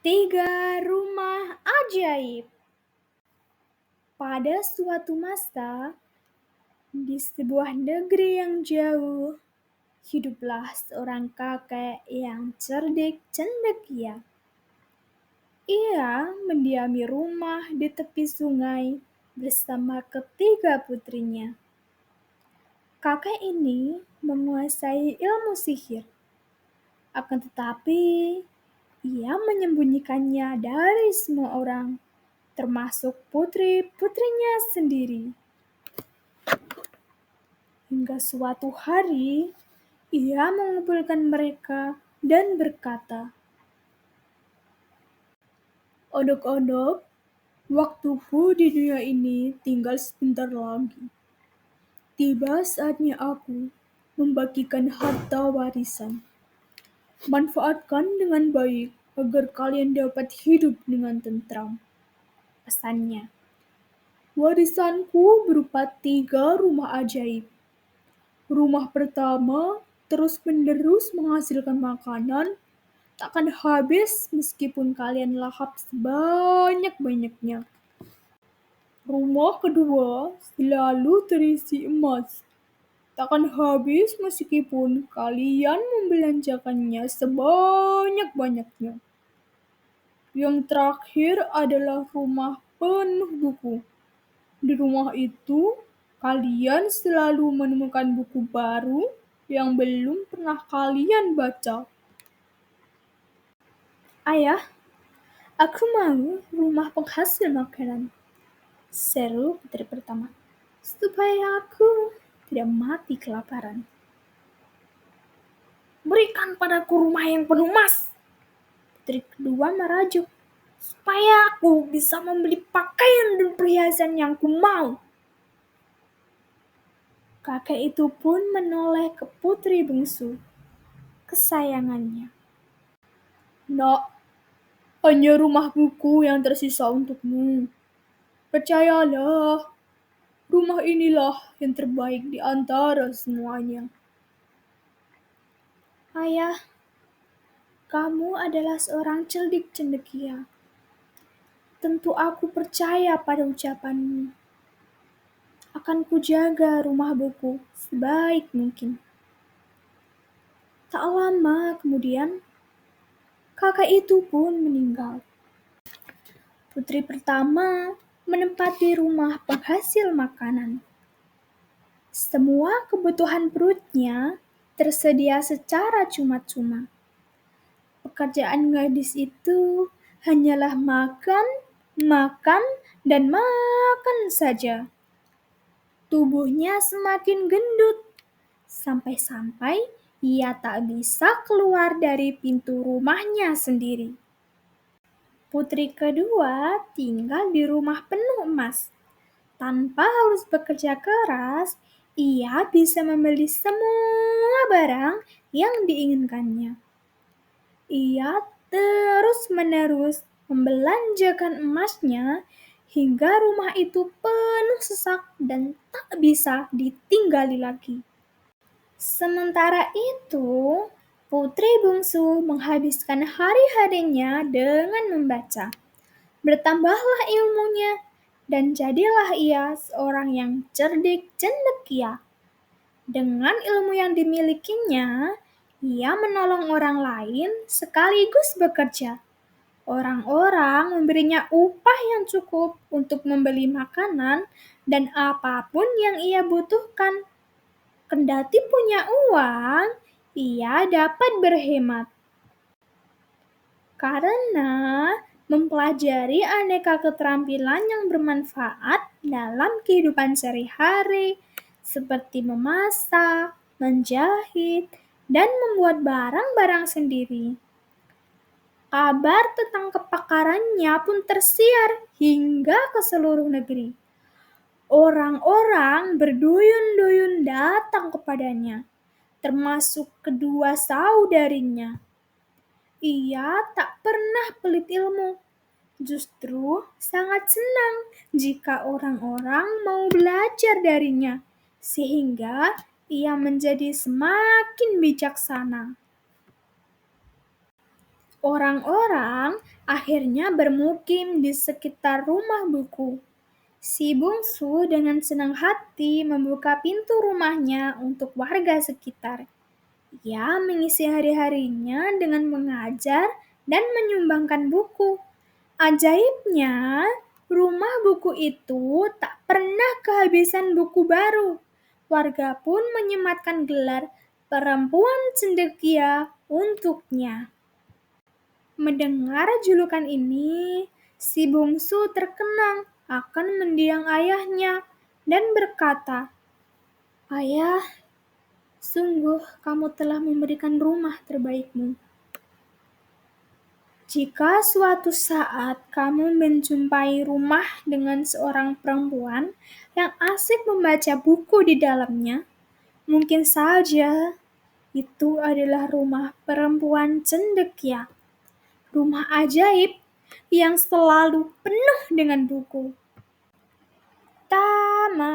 Tiga rumah ajaib. Pada suatu masa, di sebuah negeri yang jauh, hiduplah seorang kakek yang cerdik cendekia. Ia mendiami rumah di tepi sungai bersama ketiga putrinya. Kakek ini menguasai ilmu sihir, akan tetapi ia menyembunyikannya dari semua orang, termasuk putri-putrinya sendiri. Hingga suatu hari, ia mengumpulkan mereka dan berkata, "Anak-anak, waktuku di dunia ini tinggal sebentar lagi. Tiba saatnya aku membagikan harta warisan. Manfaatkan dengan baik agar kalian dapat hidup dengan tentram," pesannya. "Warisanku berupa 3 rumah ajaib. Rumah pertama terus-menerus menghasilkan makanan, takkan habis meskipun kalian lahap sebanyak-banyaknya. Rumah kedua selalu terisi emas, takkan habis meskipun kalian membelanjakannya sebanyak-banyaknya. Yang terakhir adalah rumah penuh buku. Di rumah itu, kalian selalu menemukan buku baru yang belum pernah kalian baca." "Ayah, aku mau rumah penghasil makanan," seru putri pertama, "supaya aku tidak mati kelaparan." "Berikan padaku rumah yang penuh emas," putri kedua merajuk, "supaya aku bisa membeli pakaian dan perhiasan yang kumau." Kakek itu pun menoleh ke putri bungsu kesayangannya. "Nak, hanya rumah buku yang tersisa untukmu. Percayalah, rumah inilah yang terbaik di antara semuanya." "Ayah, kamu adalah seorang cerdik cendekia. Tentu aku percaya pada ucapanmu. Akan kujaga rumah buku sebaik mungkin." Tak lama kemudian, kakek itu pun meninggal. Putri pertama menempati rumah penghasil makanan. Semua kebutuhan perutnya tersedia secara cuma-cuma. Pekerjaan gadis itu hanyalah makan, makan, dan makan saja. Tubuhnya semakin gendut, sampai-sampai ia tak bisa keluar dari pintu rumahnya sendiri. Putri kedua tinggal di rumah penuh emas. Tanpa harus bekerja keras, ia bisa membeli semua barang yang diinginkannya. Ia terus-menerus membelanjakan emasnya hingga rumah itu penuh sesak dan tak bisa ditinggali lagi. Sementara itu, putri bungsu menghabiskan hari-harinya dengan membaca. Bertambahlah ilmunya, dan jadilah ia seorang yang cerdik cendekia. Dengan ilmu yang dimilikinya, ia menolong orang lain sekaligus bekerja. Orang-orang memberinya upah yang cukup untuk membeli makanan dan apapun yang ia butuhkan. Kendati punya uang, ia dapat berhemat. Karena mempelajari aneka keterampilan yang bermanfaat dalam kehidupan sehari-hari, seperti memasak, menjahit, dan membuat barang-barang sendiri. Kabar tentang kepakarannya pun tersiar hingga ke seluruh negeri. Orang-orang berduyun-duyun datang kepadanya, termasuk kedua saudarinya. Ia tak pernah pelit ilmu, justru sangat senang jika orang-orang mau belajar darinya, sehingga ia menjadi semakin bijaksana. Orang-orang akhirnya bermukim di sekitar rumah buku. Si bungsu dengan senang hati membuka pintu rumahnya untuk warga sekitar. Ia mengisi hari-harinya dengan mengajar dan menyumbangkan buku. Ajaibnya, rumah buku itu tak pernah kehabisan buku baru. Warga pun menyematkan gelar perempuan cendekia untuknya. Mendengar julukan ini, si bungsu terkenang akan mendiang ayahnya dan berkata, "Ayah, sungguh kamu telah memberikan rumah terbaikmu. Jika suatu saat kamu menjumpai rumah dengan seorang perempuan yang asik membaca buku di dalamnya, mungkin saja itu adalah rumah perempuan cendekia, rumah ajaib yang selalu penuh dengan buku." Tamat.